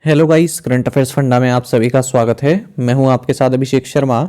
Hello guys, current affairs funda में आप सभी का स्वागत है। मैं हूं आपके साथ अभिषेक शर्मा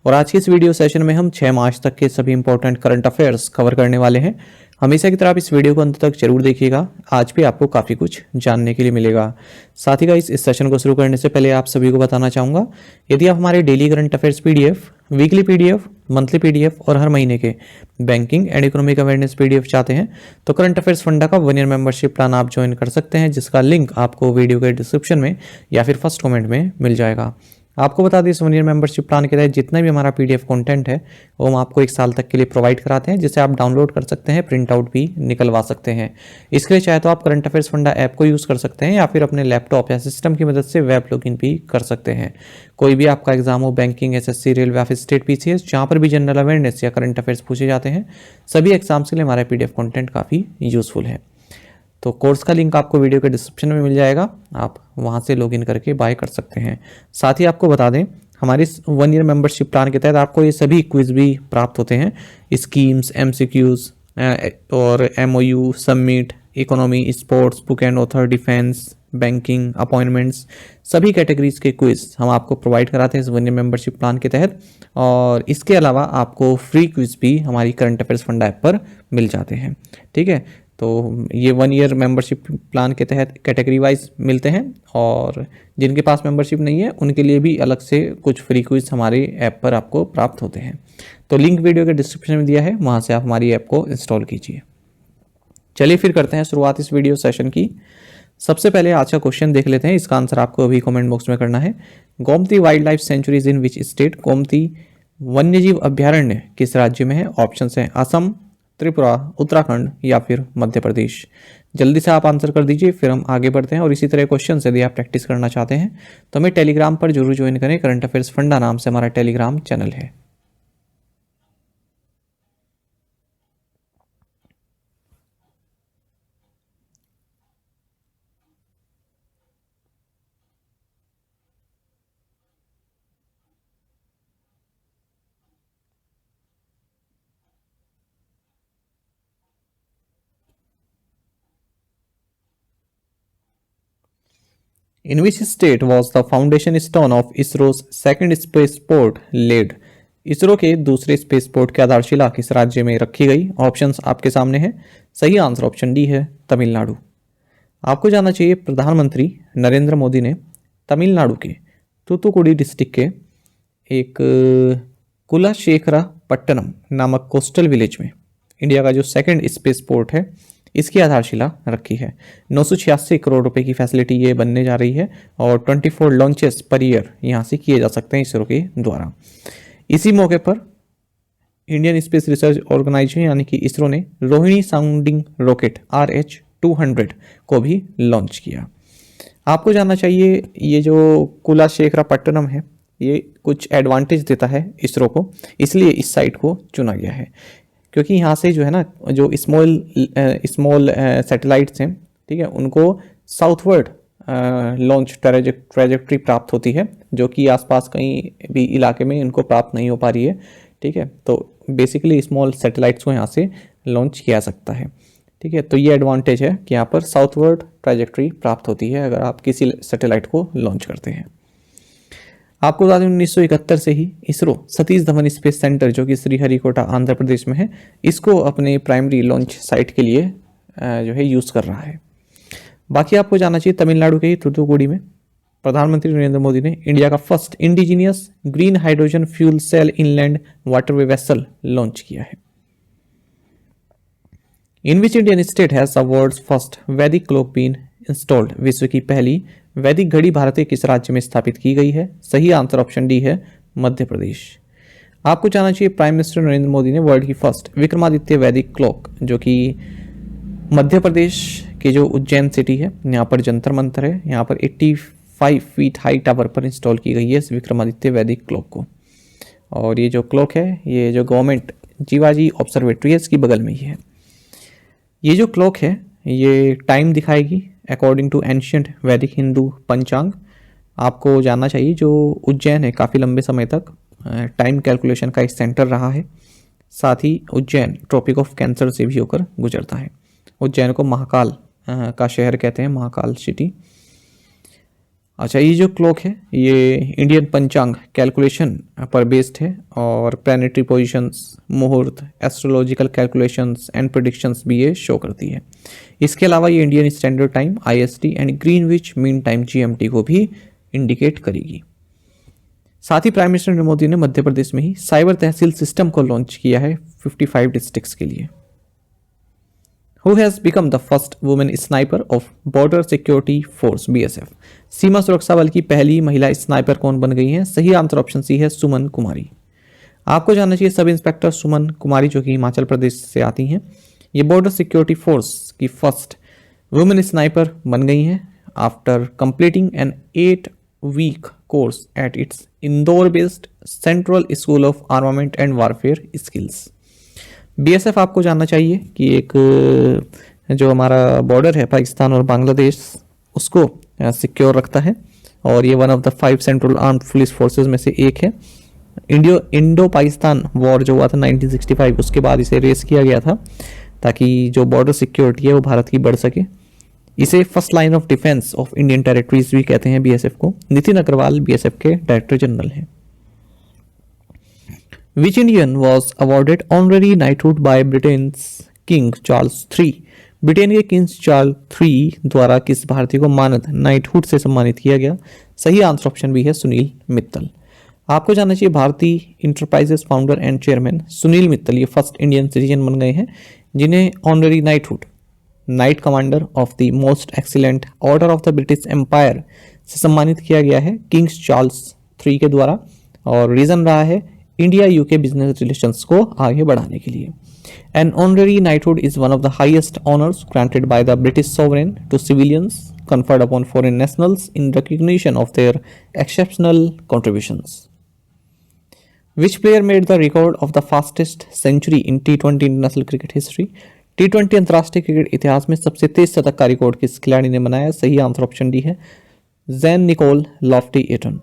और आज की इस वीडियो सेशन में हम 6 मार्च तक के सभी इंपॉर्टेंट करंट अफेयर्स कवर करने वाले हैं। हमेशा की तरह आप इस वीडियो को अंत तक जरूर देखिएगा, आज भी आपको काफ़ी कुछ जानने के लिए मिलेगा। साथ ही गाइस, इस सेशन को शुरू करने से पहले आप सभी को बताना चाहूँगा, यदि आप हमारे daily current affairs PDF, weekly PDF, monthly PDF और हर महीने के banking and economic awareness PDF चाहते हैं तो करंट अफेयर्स फंडा का 1 ईयर मेंबरशिप प्लान आप ज्वाइन कर सकते हैं, जिसका लिंक आपको वीडियो के डिस्क्रिप्शन में या फिर फर्स्ट कमेंट में मिल जाएगा। आपको बता दें, इस 1 ईयर मेंबरशिप प्लान के तहत जितना भी हमारा पीडीएफ कंटेंट है वो हम आपको 1 साल तक के लिए प्रोवाइड कराते हैं, जिसे आप डाउनलोड कर सकते हैं, प्रिंट आउट भी निकलवा सकते हैं। इसके लिए चाहे तो आप करंट अफेयर्स फंडा ऐप को यूज़ कर सकते हैं या फिर अपने लैपटॉप या सिस्टम की मदद से वेब लॉगिन भी कर सकते हैं। कोई भी आपका एग्जाम हो, बैंकिंग, एसएससी, रेलवे या फिर स्टेट पीसीएस, जहाँ पर भी जनरल अवेयरनेस या करंट अफेयर्स पूछे जाते हैं, सभी एग्जाम्स के लिए हमारा पीडीएफ कंटेंट काफ़ी यूजफुल है। तो कोर्स का लिंक आपको वीडियो के डिस्क्रिप्शन में मिल जाएगा, आप वहाँ से लॉगिन करके बाय कर सकते हैं। साथ ही आपको बता दें, हमारे 1 ईयर मेंबरशिप प्लान के तहत आपको ये सभी क्विज भी प्राप्त होते हैं, स्कीम्स, एमसीक्यूज और MOU, submit, economy, sports, book and author, defence, banking, appointments, सभी कैटेगरीज के क्विज हम आपको प्रोवाइड कराते हैं इस 1 ईयर मेंबरशिप प्लान के तहत। और इसके अलावा आपको फ्री क्विज भी हमारी करंट अफेयर्स फंडा ऐप पर मिल जाते हैं। ठीक है, तो ये 1 ईयर मेंबरशिप प्लान के तहत कैटेगरी वाइज मिलते हैं और जिनके पास मेंबरशिप नहीं है उनके लिए भी अलग से कुछ फ्री क्विज हमारे ऐप पर आपको प्राप्त होते हैं। तो लिंक वीडियो के डिस्क्रिप्शन में दिया है, वहाँ से आप हमारी ऐप को इंस्टॉल कीजिए। चलिए फिर करते हैं शुरुआत इस वीडियो सेशन की। सबसे पहले आज का क्वेश्चन देख लेते हैं, इसका आंसर आपको अभी कमेंट बॉक्स में करना है। Gomti wild life sanctuaries in which state? Gomti वन्यजीव अभ्यारण्य किस राज्य में है? ऑप्शन है असम, त्रिपुरा, उत्तराखंड या फिर मध्य प्रदेश। जल्दी से आप आंसर कर दीजिए, फिर हम आगे बढ़ते हैं। और इसी तरह क्वेश्चन यदि आप प्रैक्टिस करना चाहते हैं तो हमें टेलीग्राम पर जरूर ज्वाइन करें, करंट अफेयर्स फंडा नाम से हमारा टेलीग्राम चैनल है। In which state was the foundation stone of ISRO's second spaceport laid? ISRO के दूसरे स्पेसपोर्ट की आधारशिला किस राज्य में रखी गई? ऑप्शंस आपके सामने हैं। सही आंसर ऑप्शन डी है, तमिलनाडु। आपको जानना चाहिए, प्रधानमंत्री नरेंद्र मोदी ने तमिलनाडु के तूतुकुड़ी डिस्ट्रिक्ट के एक कुलाशेखरा पट्टनम नामक कोस्टल विलेज में इंडिया का जो सेकंड स्पेसपोर्ट है इसकी आधारशिला रखी है। 986 करोड़ रुपए की फैसिलिटी ये बनने जा रही है और 24 लॉन्चेस पर ईयर यहाँ से किए जा सकते हैं इसरो के द्वारा। इसी मौके पर इंडियन स्पेस रिसर्च ऑर्गेनाइजेशन यानी कि इसरो ने रोहिणी साउंडिंग रॉकेट RH-200 को भी लॉन्च किया। आपको जानना चाहिए, ये जो कुलाशेखरापट्टनम है ये कुछ एडवांटेज देता है इसरो को, इसलिए इस साइट को चुना गया है, क्योंकि यहाँ से जो है ना, जो स्मॉल सैटेलाइट्स हैं, ठीक है, उनको साउथवर्ड लॉन्च ट्रैजेक्टरी प्राप्त होती है, जो कि आसपास कहीं भी इलाके में इनको प्राप्त नहीं हो पा रही है। ठीक है, तो बेसिकली स्मॉल सैटेलाइट्स को यहाँ से लॉन्च किया सकता है। ठीक है, तो ये एडवांटेज है कि यहाँ पर साउथवर्ड ट्रैजेक्टरी प्राप्त होती है अगर आप किसी सैटेलाइट को लॉन्च करते हैं। आपको बता दें, 1971 से ही इसरो सतीश धवन स्पेस सेंटर, जो कि श्रीहरिकोटा आंध्र प्रदेश में है, इसको अपने प्राइमरी लॉन्च साइट के लिए जो है यूज़ कर रहा है। बाकी आपको जानना चाहिए, तमिलनाडु के ही थूथुकुडी में प्रधानमंत्री नरेंद्र मोदी ने इंडिया का first indigenous green hydrogen fuel cell inland waterway vessel launch किया है। In which Indian state has the world's first Vedic clock been installed? विश्व की पहली वैदिक घड़ी भारतीय किस राज्य में स्थापित की गई है? सही आंसर ऑप्शन डी है, मध्य प्रदेश। आपको जानना चाहिए, प्राइम मिनिस्टर नरेंद्र मोदी ने वर्ल्ड की फर्स्ट विक्रमादित्य वैदिक क्लॉक, जो कि मध्य प्रदेश के जो उज्जैन सिटी है, यहाँ पर जंतर मंतर है, यहाँ पर 85 फीट हाई टावर पर इंस्टॉल की गई है इस विक्रमादित्य वैदिक क्लॉक को। और ये जो क्लॉक है, ये जो गवर्नमेंट जीवाजी ऑब्जर्वेटरी है, इसकी बगल में ही है। ये जो क्लॉक है ये टाइम दिखाएगी अकॉर्डिंग टू एंशियंट वैदिक हिंदू पंचांग। आपको जानना चाहिए, जो उज्जैन है काफ़ी लंबे समय तक टाइम कैलकुलेशन का एक सेंटर रहा है। साथ ही उज्जैन ट्रॉपिक ऑफ कैंसर से भी होकर गुजरता है। उज्जैन को महाकाल का शहर कहते हैं, महाकाल सिटी। अच्छा, ये जो क्लॉक है ये इंडियन पंचांग कैलकुलेशन पर बेस्ड है और प्लानिटरी पोजीशंस, मुहूर्त, एस्ट्रोलॉजिकल कैलकुलेशंस एंड प्रेडिक्शंस भी ये शो करती है। इसके अलावा ये Indian standard time IST and Greenwich mean time GMT को भी इंडिकेट करेगी। साथ ही प्राइम मिनिस्टर नरेंद्र मोदी ने मध्य प्रदेश में ही साइबर तहसील सिस्टम को लॉन्च किया है 55 डिस्ट्रिक्ट्स के लिए। Who has become the first woman sniper of Border Security Force BSF? सीमा सुरक्षा बल की पहली महिला स्नाइपर कौन बन गई है? सही आंसर ऑप्शन सी है सुमन कुमारी। आपको जानना चाहिए सब इंस्पेक्टर सुमन कुमारी जो कि हिमाचल प्रदेश से आती हैं, ये बॉर्डर सिक्योरिटी फोर्स की फर्स्ट वुमेन स्नाइपर बन गई हैं after completing an 8-week course at its Indore based central school of armament and warfare skills. BSF आपको जानना चाहिए कि एक जो हमारा बॉर्डर है पाकिस्तान और बांग्लादेश उसको सिक्योर रखता है और ये one of the 5 central armed police forces में से एक है। इंडो पाकिस्तान वॉर जो हुआ था 1965 उसके बाद इसे रेस किया गया था ताकि जो बॉर्डर सिक्योरिटी है वो भारत की बढ़ सके। इसे first line of defence of Indian territories भी कहते हैं BSF को। नितिन अग्रवाल BSF के डायरेक्टर जनरल हैं। Which Indian was awarded honorary knighthood by Britain's King Charles III? Britain के किंग चार्ल्स III द्वारा किस भारतीय को मानद नाइटहुड से सम्मानित किया गया? सही आंसर ऑप्शन भी है सुनील मित्तल। आपको जानना चाहिए Bharti enterprises founder and chairman Sunil Mittal ये फर्स्ट इंडियन सिटीजन बन गए हैं जिन्हें honorary knighthood knight commander of the most excellent order of the British empire से सम्मानित किया गया है किंग्स चार्ल्स III के द्वारा और रीजन रहा है इंडिया UK बिजनेस रिलेशंस को आगे बढ़ाने के लिए। An honorary knighthood is one of the highest honours granted by the British sovereign to civilians conferred upon foreign nationals in recognition of their exceptional contributions. Which player made the record of the fastest century in T20 international cricket history? T20 अंतर्राष्ट्रीय cricket इतिहास में सबसे तेज शतक का record किस खिलाड़ी ने बनाया? सही आंसर ऑप्शन डी है जैन निकोल लॉफ्टी एटन।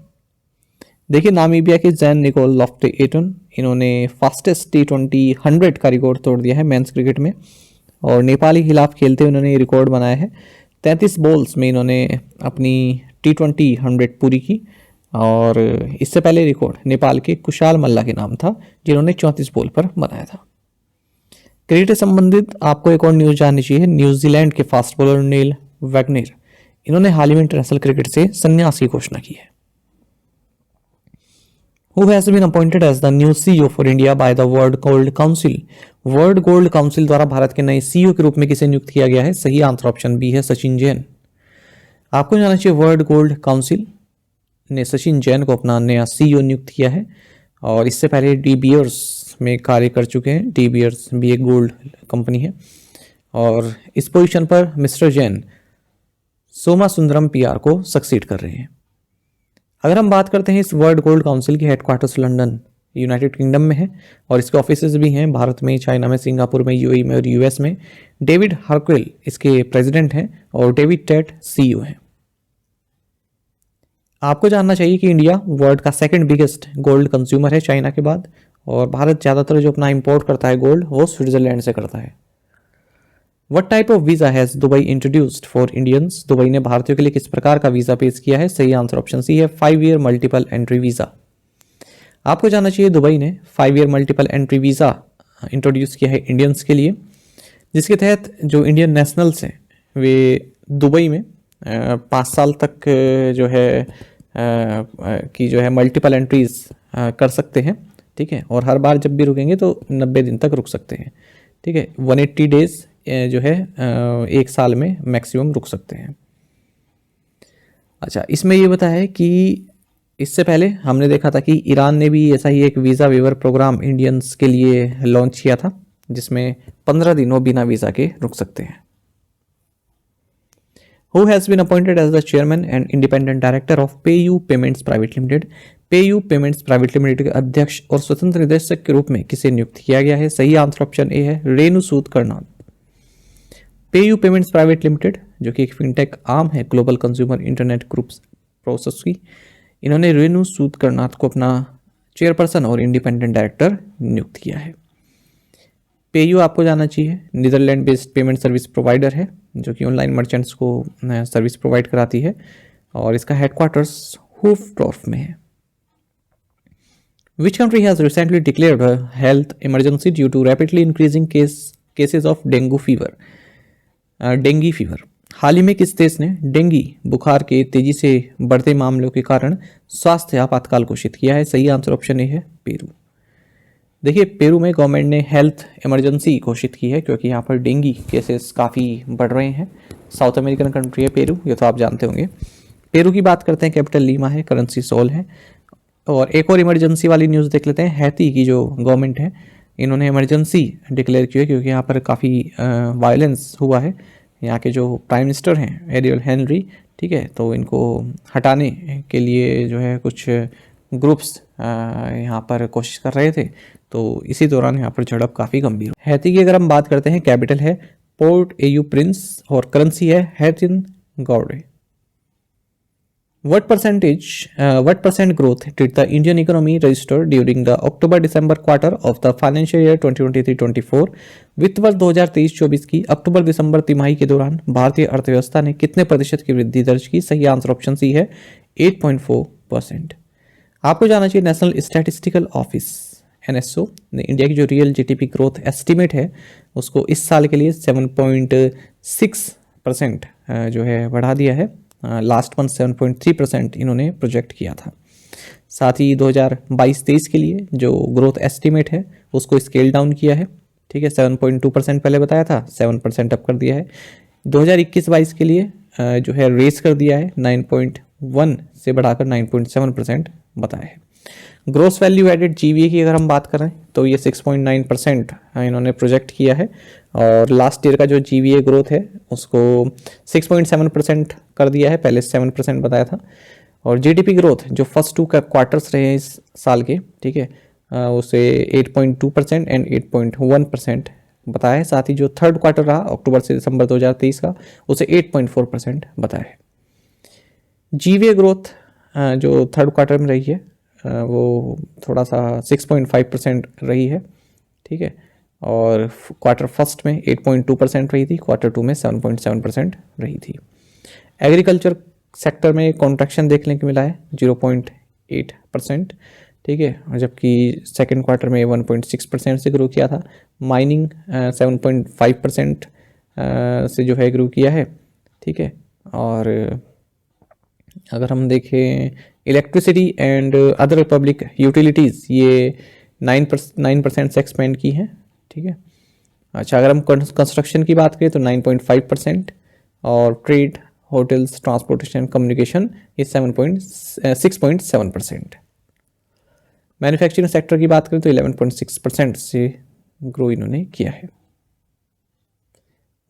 देखिए नामीबिया के जैन निकोल लॉफ्टी एटन इन्होंने फास्टेस्ट T20 100 का रिकॉर्ड तोड़ दिया है मेंस क्रिकेट में और नेपाल के खिलाफ खेलते हुए इन्होंने ये रिकॉर्ड बनाया है। 33 बॉल्स में इन्होंने अपनी T20 100 पूरी की और इससे पहले रिकॉर्ड नेपाल के कुशाल मल्ला के नाम था जिन्होंने 34 बॉल पर बनाया था। क्रिकेट से संबंधित आपको एक और न्यूज जाननी चाहिए। न्यूजीलैंड के फास्ट बॉलर नील वैगनर इन्होंने हाल ही में इंटरनेशनल क्रिकेट से संन्यास की घोषणा की है। Who has been appointed as the new CEO for India by the World Gold Council? World gold council द्वारा भारत के नए CEO के रूप में किसे नियुक्त किया गया है? सही आंसर ऑप्शन बी है सचिन जैन। आपको जानना चाहिए वर्ल्ड गोल्ड काउंसिल ने सचिन जैन को अपना नया CEO नियुक्त किया है और इससे पहले डी बियर्स में कार्य कर चुके हैं। डी बियर्स भी एक गोल्ड कंपनी है और इस पोजीशन पर मिस्टर जैन सोमा सुंदरम PR को सक्सीड कर रहे हैं। अगर हम बात करते हैं इस वर्ल्ड गोल्ड काउंसिल की हेडक्वार्टर्स लंदन यूनाइटेड किंगडम में है और इसके ऑफिसेज भी हैं भारत में, चाइना में, सिंगापुर में, UAE में और US में। डेविड हर्क्वेल इसके प्रेसिडेंट हैं और डेविड टेट CEO हैं। आपको जानना चाहिए कि इंडिया वर्ल्ड का सेकंड बिगेस्ट गोल्ड कंज्यूमर है चाइना के बाद और भारत ज़्यादातर जो अपना इंपोर्ट करता है गोल्ड वो स्विट्जरलैंड से करता है। What type of visa has Dubai introduced for Indians? Dubai ने भारतीयों के लिए किस प्रकार का वीज़ा पेश किया है? सही आंसर ऑप्शन सी है 5-year मल्टीपल एंट्री वीज़ा। आपको जानना चाहिए दुबई ने 5-year multiple entry visa introduce किया है इंडियंस के लिए जिसके तहत जो इंडियन नेशनल्स हैं वे दुबई में 5 साल तक जो है की जो है मल्टीपल एंट्रीज कर सकते हैं। ठीक है, और हर बार जब भी रुकेंगे तो 90 दिन तक रुक सकते हैं। ठीक है, 180 डेज जो है 1 साल में मैक्सिमम रुक सकते हैं। अच्छा, इसमें ये बताया है कि इससे पहले हमने देखा था कि ईरान ने भी ऐसा ही एक वीज़ा वेवर प्रोग्राम इंडियंस के लिए लॉन्च किया था जिसमें 15 दिन वो बिना वीज़ा के रुक सकते हैं। Who has been appointed as the chairman and independent director of PayU Payments Private Limited? PayU Payments Private Limited के अध्यक्ष और स्वतंत्र निदेशक के रूप में किसे नियुक्त किया गया है? सही आंसर ऑप्शन ए है रेणु सूद Karnal. PayU Payments Private Limited जो कि एक फिनटेक आर्म है global consumer internet groups process की, इन्होंने रेणु सूद करनाथ को अपना चेयरपर्सन और इंडिपेंडेंट डायरेक्टर नियुक्त किया है। PayU आपको जानना चाहिए Netherland based payment service provider है जो कि ऑनलाइन मर्चेंट्स को सर्विस प्रोवाइड कराती है और इसका हेडक्वार्टर्स हूफडॉर्फ में है। Which country has recently declared a health emergency due to rapidly increasing cases of dengue fever? Dengue fever. हाल ही में किस देश ने डेंगी बुखार के तेजी से बढ़ते मामलों के कारण स्वास्थ्य आपातकाल घोषित किया है? सही आंसर ऑप्शन ए है पेरू। देखिए, पेरू में गवर्नमेंट ने हेल्थ इमरजेंसी घोषित की है क्योंकि यहाँ पर डेंगी केसेस काफ़ी बढ़ रहे हैं। साउथ अमेरिकन कंट्री है पेरू, ये तो आप जानते होंगे। पेरू की बात करते हैं, कैपिटल लीमा है, करेंसी सोल है। और एक और इमरजेंसी वाली न्यूज़ देख लेते हैं। हैती की जो गवर्नमेंट है, इन्होंने इमरजेंसी डिक्लेयर की है क्योंकि यहाँ पर काफ़ी वायलेंस हुआ है। यहाँ के जो प्राइम मिनिस्टर हैं एरियल हेनरी, ठीक है, तो इनको हटाने के लिए जो है कुछ ग्रुप्स यहाँ पर कोशिश कर रहे थे, तो इसी दौरान यहाँ पर झड़प काफ़ी गंभीर हुई। हैती की अगर हम बात करते हैं, कैपिटल है पोर्ट एयू प्रिंस और करेंसी है हैतिन गौडे। What percent growth did the Indian economy register during the October-December quarter of the financial year 2023-24? वित्त वर्ष 2023-24 की अक्टूबर-दिसंबर तिमाही के दौरान भारतीय अर्थव्यवस्था ने कितने प्रतिशत की वृद्धि दर्ज की? सही आंसर ऑप्शन सी है 8.4%। आपको जाना चाहिए, नेशनल स्टैटिस्टिकल ऑफिस NSO ने इंडिया की जो रियल GDP ग्रोथ एस्टिमेट है उसको इस साल के लिए 7.6% जो है बढ़ा दिया है। लास्ट मंथ 7.3% इन्होंने प्रोजेक्ट किया था। साथ ही 2022-23 के लिए जो ग्रोथ एस्टिमेट है उसको स्केल डाउन किया है, ठीक है। 7.2% पहले बताया था, 7% अप कर दिया है। 2021-22 के लिए जो है रेस कर दिया है, 9.1 से बढ़ाकर 9.7% बताया है। ग्रोस वैल्यू एडेड GVA की अगर हम बात करें तो ये 6.9% इन्होंने प्रोजेक्ट किया है। और लास्ट ईयर का जो GVA ग्रोथ है उसको 6.7% कर दिया है, पहले 7% बताया था। और GDP ग्रोथ जो फर्स्ट 2 क्वार्टर्स रहे हैं इस साल के, ठीक है, उसे 8.2% एंड 8.1% बताया है। साथ ही जो थर्ड क्वार्टर रहा अक्टूबर से दिसंबर 2023 का, उसे 8.4% बताया है। GVA ग्रोथ जो थर्ड क्वार्टर में रही है वो थोड़ा सा 6.5% रही है, ठीक है। और क्वार्टर फर्स्ट में 8.2% रही थी, क्वार्टर 2 में 7.7% रही थी। एग्रीकल्चर सेक्टर में कॉन्ट्रैक्शन देखने को मिला है 0.8%, ठीक है, जबकि सेकेंड क्वार्टर में 1.6% से ग्रो किया था। माइनिंग 7.5% से जो है ग्रो किया है, ठीक है। और अगर हम देखें electricity and other public utilities, ये 9% से एक्सपेंड की है, ठीक है। अच्छा, अगर हम कंस्ट्रक्शन की बात करें तो 9.5%, और ट्रेड, होटल्स, ट्रांसपोर्टेशन, कम्युनिकेशन ये 6.7%। मैन्युफैक्चरिंग सेक्टर की बात करें तो 11.6% से ग्रो इन्होंने किया है।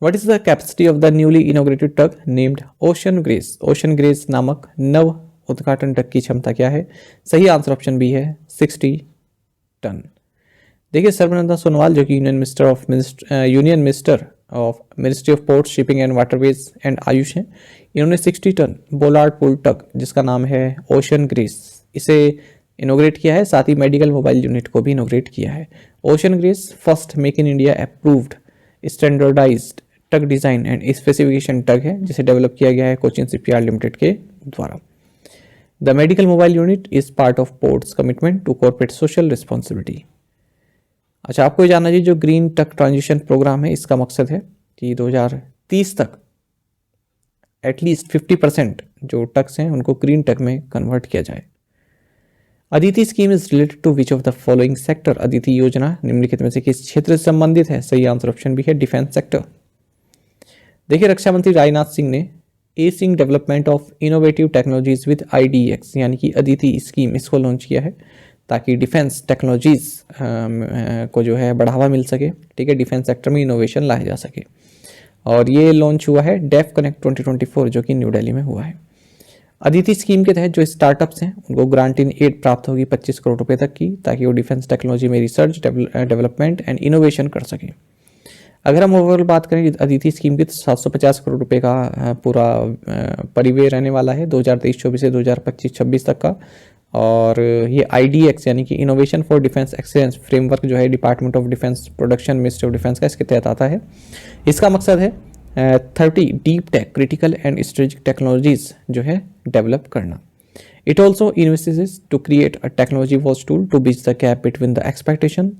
What is the capacity of the newly inaugurated tug named Ocean Grace? Ocean Grace नामक नव उद्घाटन टग की क्षमता क्या है? सही आंसर ऑप्शन बी है 60 टन। देखिए, सर्बानंद सोनोवाल जो कि union minister of ministry of port, shipping and waterways and Ayush हैं, इन्होंने 60 टन बोलार्ड पुल टग जिसका नाम है ओशन ग्रेस, इसे इनोग्रेट किया है। साथ ही मेडिकल मोबाइल यूनिट को भी इनोग्रेट किया है। Ocean Grace first make in India approved standardized tug design and specification tug है जिसे डेवलप किया गया है कोचिन शिपयार्ड लिमिटेड के द्वारा। The medical mobile unit is part of ports commitment to corporate social responsibility. अच्छा, आपको जानना चाहिए जो ग्रीन टग ट्रांजिशन प्रोग्राम है, इसका मकसद है कि 2030 तक एटलीस्ट 50% जो टग्स हैं उनको ग्रीन टग में कन्वर्ट किया जाए। Aditi scheme is related to which of the following sector? Aditi योजना निम्नलिखित में से किस क्षेत्र से संबंधित है? सही आंसर ऑप्शन भी है डिफेंस सेक्टर। देखिए, रक्षा मंत्री राजनाथ सिंह ने acing development of innovative technologies with IDX यानी कि अदिति स्कीम, इसको लॉन्च किया है ताकि डिफेंस टेक्नोलॉजीज को जो है बढ़ावा मिल सके, ठीक है, डिफेंस सेक्टर में इनोवेशन लाया जा सके। और ये लॉन्च हुआ है डेफ कनेक्ट 2024 जो कि न्यू दिल्ली में हुआ है। अदिति स्कीम के तहत जो स्टार्टअप्स हैं उनको ग्रांट इन एड प्राप्त होगी 25 करोड़ रुपए तक की, ताकि वो डिफेंस टेक्नोलॉजी में रिसर्च, डेवलपमेंट एंड इनोवेशन कर सकें। अगर हम ओवरऑल बात करें अदिति स्कीम की तो 750 करोड़ रुपए का पूरा परिव्यय रहने वाला है 2023-24 से 2025-26 तक का। और ये IDX यानी कि innovation for defence excellence framework जो है department of defence production, ministry of defence का इसके तहत आता है। इसका मकसद है 30 deep tech critical and strategic technologies जो है डेवलप करना। It also invests to create a technology watch tool to bridge the gap between the expectation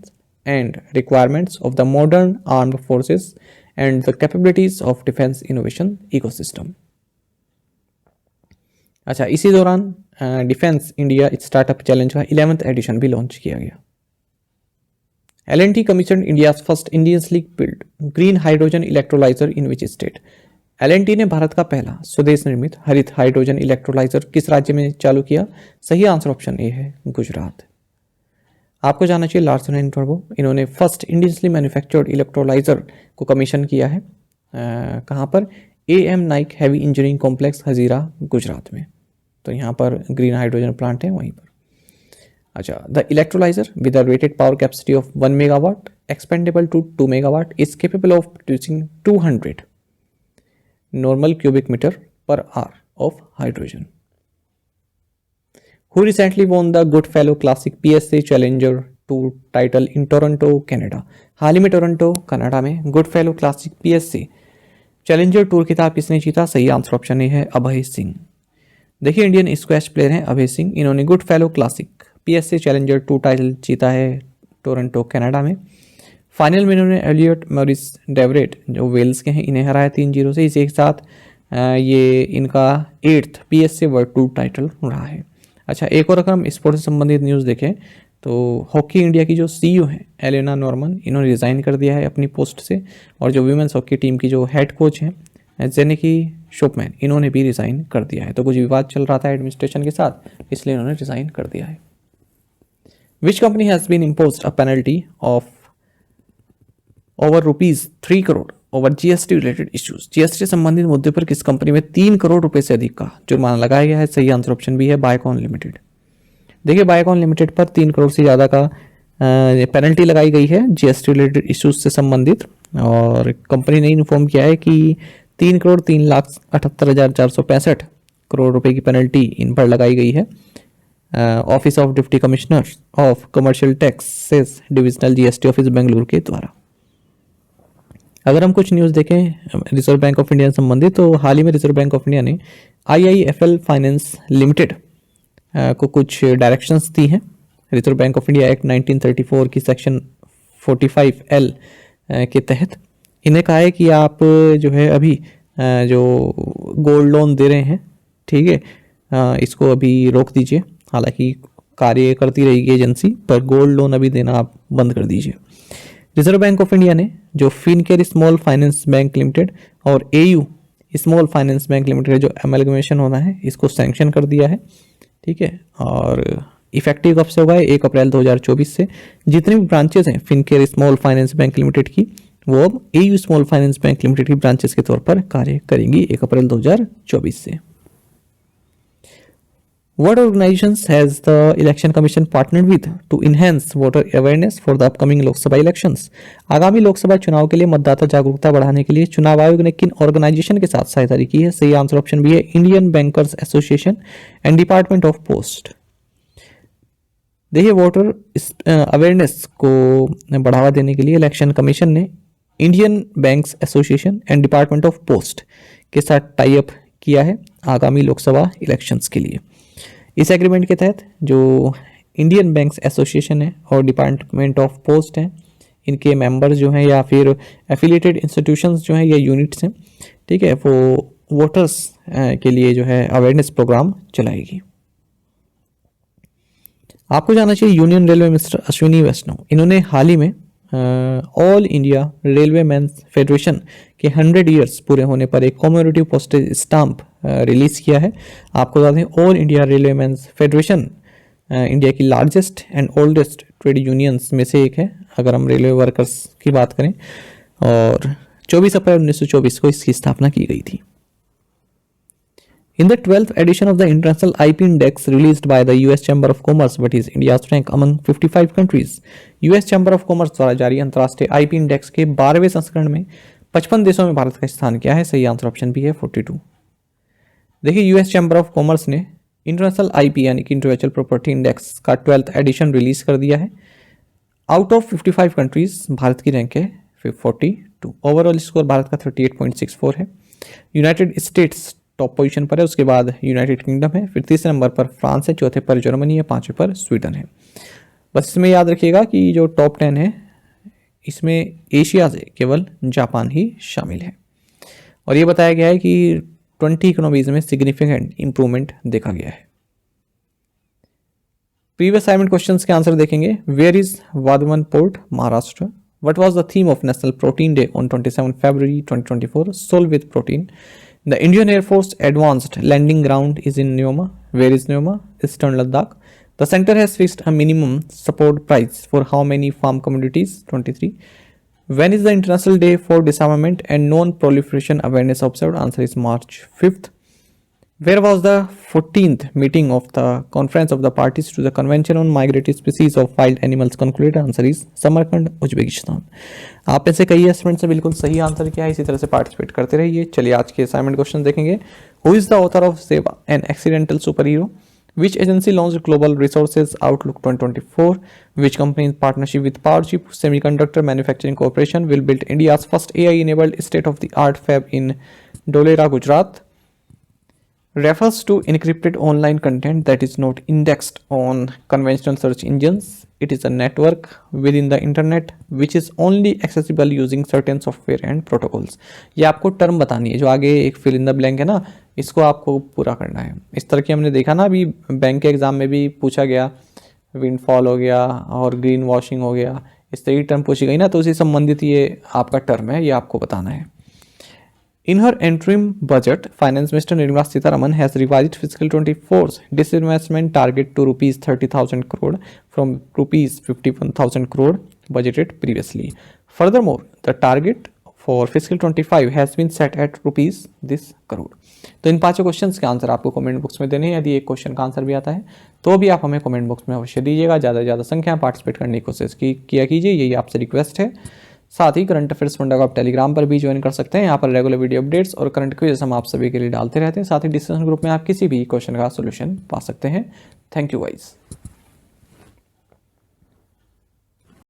and requirements of the modern armed forces and the capabilities of defence innovation ecosystem. अच्छा, इसी दौरान defence India startup challenge का 11th addition भी launch किया गया। L&T commissioned India's first Indian built green hydrogen electrolyzer in which state? L&T ने भारत का पहला स्वदेश निर्मित हरित हाइड्रोजन इलेक्ट्रोलाइजर किस राज्य में चालू किया? सही आंसर ऑप्शन ए है, गुजरात। आपको जानना चाहिए लार्सन एंड टर्बो, इन्होंने फर्स्ट इंडियनली मैन्युफैक्चर्ड इलेक्ट्रोलाइजर को कमीशन किया है कहाँ पर? AM Naik heavy engineering complex Hazira, Gujarat में। तो यहाँ पर ग्रीन हाइड्रोजन प्लांट है वहीं पर। अच्छा, the electrolyser with a rated power capacity of 1 megawatt expandable to 2 megawatt is capable of producing 200 normal cubic metre per hour of hydrogen. Who recently won the Goodfellow Classic PSA Challenger Tour title in Toronto, Canada? हाल ही में Toronto Canada में Goodfellow Classic PSA Challenger Tour खिताब किसने जीता? सही answer option A है, अभय सिंह। देखिए, इंडियन स्क्वैश प्लेयर हैं अभय सिंह, इन्होंने good fellow Classic PSA challenger 2 title जीता है टोरंटो कनाडा में। फाइनल में इन्होंने एलियट मॉरिस डेवरेट जो वेल्स के हैं इन्हें हराया 3-0 से। इसी के साथ ये इनका 8th PSA world tour title रहा है। अच्छा, एक और अगर हम स्पोर्ट्स से संबंधित न्यूज़ देखें तो हॉकी इंडिया की जो CEO हैं एलेना नॉर्मन, इन्होंने रिज़ाइन कर दिया है अपनी पोस्ट से। और जो वीमेंस हॉकी टीम की जो हेड कोच हैं जेनिकी शोपमैन, इन्होंने भी रिज़ाइन कर दिया है। तो कुछ विवाद चल रहा था एडमिनिस्ट्रेशन के साथ, इसलिए इन्होंने रिज़ाइन कर दिया है। Which company has been imposed a penalty of over rupees 3 crore over GST related issues? GST से संबंधित मुद्दे पर किस कंपनी में 3 करोड़ रुपए से अधिक का जुर्माना लगाया गया है? सही आंसर ऑप्शन बी है, बायोकॉन लिमिटेड। देखिए, बायोकॉन लिमिटेड पर 3 करोड़ से ज़्यादा का पेनल्टी लगाई गई है GST रिलेटेड इश्यूज से संबंधित। और कंपनी ने इन्फॉर्म किया है कि 3,03,78,465 करोड़ रुपए की पेनल्टी इन पर लगाई गई है। Office of deputy commissioner of commercial taxes divisional GST office Bengaluru के द्वारा। अगर हम कुछ न्यूज़ देखें रिजर्व बैंक ऑफ इंडिया से संबंधित, तो हाल ही में रिजर्व बैंक ऑफ इंडिया ने IIFL फाइनेंस लिमिटेड को कुछ डायरेक्शंस दी हैं। Reserve bank of India act 1934 की सेक्शन 45L के तहत इन्हें कहा है कि आप जो है अभी जो गोल्ड लोन दे रहे हैं, ठीक है, इसको अभी रोक दीजिए। हालांकि कार्य करती रहेगी एजेंसी, पर गोल्ड लोन अभी देना आप बंद कर दीजिए। रिजर्व बैंक ऑफ इंडिया ने जो Fincare small finance bank limited और AU small finance bank limited जो एमलगमेशन होना है, इसको सैंक्शन कर दिया है, ठीक है। और इफेक्टिव कब से होगा? 1 अप्रैल 2024 से। जितने भी ब्रांचेस हैं Fincare small finance bank limited की, वो अब AU small finance bank limited की ब्रांचेस के तौर पर कार्य करेंगी 1 अप्रैल 2024 से। What organizations has the Election Commission partnered with to enhance voter awareness for the upcoming Lok Sabha elections? आगामी लोकसभा चुनाव के लिए मतदाता जागरूकता बढ़ाने के लिए चुनाव आयोग ने किन ऑर्गेनाइजेशन के साथ सहायता की है? सही आंसर ऑप्शन बी है, Indian bankers association and department of post. देखिए, वोटर अवेयरनेस को बढ़ावा देने के लिए इलेक्शन कमीशन ने Indian banks association and department of post के साथ टाई अप किया है आगामी लोकसभा इलेक्शंस के लिए। इस एग्रीमेंट के तहत जो इंडियन बैंक्स एसोसिएशन है और डिपार्टमेंट ऑफ पोस्ट हैं, इनके मेंबर्स जो हैं या फिर एफिलिएटेड इंस्टीट्यूशंस जो हैं या यूनिट्स हैं, ठीक है, वो वोटर्स के लिए जो है अवेयरनेस प्रोग्राम चलाएगी। आपको जानना चाहिए union railway mister Ashwini Vaishnaw, इन्होंने हाल ही में all India railway mains federation के 100 ईयर्स पूरे होने पर एक कॉमेमोरेटिव पोस्टेज स्टाम्प रिलीज किया है। आपको बता दें All India railway mains Federation India की largest and oldest trade unions में से एक है अगर हम रेलवे वर्कर्स की बात करें, और 24 अप्रैल 1924 को इसकी स्थापना की गई थी। In the 12th edition of the International IP Index released by the US Chamber of Commerce, what is India's rank among 55 countries? US Chamber of Commerce द्वारा जारी अंतर्राष्ट्रीय IP इंडेक्स के 12वें संस्करण में 55 देशों में भारत का स्थान क्या है? सही आंसर ऑप्शन बी है 42। देखिए, यूएस चैम्बर ऑफ कॉमर्स ने इंटरनेशनल IP यानी कि इंटेलेक्चुअल प्रॉपर्टी इंडेक्स का 12th एडिशन रिलीज कर दिया है। आउट ऑफ 55 कंट्रीज भारत की रैंक है 42 2। ओवरऑल स्कोर भारत का 38.64 है। यूनाइटेड स्टेट्स टॉप पोजीशन पर है, उसके बाद यूनाइटेड किंगडम है, फिर तीसरे नंबर पर फ्रांस है, चौथे पर जर्मनी है, पांचवें पर स्वीडन है। बस इसमें याद रखिएगा कि जो टॉप 10 है इसमें एशिया से केवल जापान ही शामिल है। और ये बताया गया है कि 20 इकोनॉमीज में सिग्निफिकेंट इंप्रूवमेंट देखा गया है। प्रीवियस असाइनमेंट क्वेश्चंस के आंसर देखेंगे। Where is Vadhavan port, Maharashtra. What was the theme of National Protein Day on 27 February 2024? Solve with protein. The Indian Air Force Advanced Landing Ground is in Neoma. Where is Neoma? Eastern Ladakh. The center has fixed a minimum support price for how many farm commodities? 23. When is the International Day for Disarmament and Non-Proliferation Awareness observed? Answer is March 5th. Where was the 14th meeting of the Conference of the Parties to the Convention on Migratory Species of Wild Animals concluded? Answer is Samarkand, Uzbekistan. आप में से कई assignment से बिल्कुल सही answer किया है, इसी तरह से पार्टिसिपेट करते रहिए। चलिए आज के असाइनमेंट क्वेश्चन देखेंगे। Who is the author of Seva an accidental superhero? Which agency launched Global Resources Outlook 2024? Which company in partnership with PowerChip Semiconductor Manufacturing Corporation will build India's first AI-enabled state-of-the-art fab in Dholera, Gujarat? Refers to encrypted online content that is not indexed on conventional search engines. It is a network within the internet which is only accessible using certain software and protocols. ये आपको term बतानी है, जो आगे एक fill in the blank है ना, इसको आपको पूरा करना है। इस तरह की हमने देखा ना, अभी बैंक के एग्जाम में भी पूछा गया, विंडफॉल हो गया और ग्रीन वॉशिंग हो गया, इस तरह की टर्म पूछी गई ना, तो उसी संबंधित ये आपका टर्म है, ये आपको बताना है। In her interim budget, Finance Minister Nirmala Sitharaman has revised fiscal 24's disinvestment target to rupees 30,000 crore from rupees 51,000 crore budgeted previously. Furthermore, the target for fiscal 25 has been set at rupees this crore. तो इन पांचों questions के answer आपको comment box में देने हैं। यदि एक question का आंसर भी आता है तो भी आप हमें कमेंट बॉक्स में अवश्य दीजिएगा। ज़्यादा से ज़्यादा संख्या पार्टिसिपेट करने की कोशिश किया कीजिए, यही आपसे रिक्वेस्ट है। साथ ही करंट अफेयर्स फंडा को आप टेलीग्राम पर भी ज्वाइन कर सकते हैं। यहाँ पर रेगुलर वीडियो अपडेट्स और करंट क्विज हम आप सभी के लिए डालते रहते हैं। साथ ही डिस्कशन ग्रुप में आप किसी भी क्वेश्चन का सोल्यूशन पा सकते हैं। Thank you guys.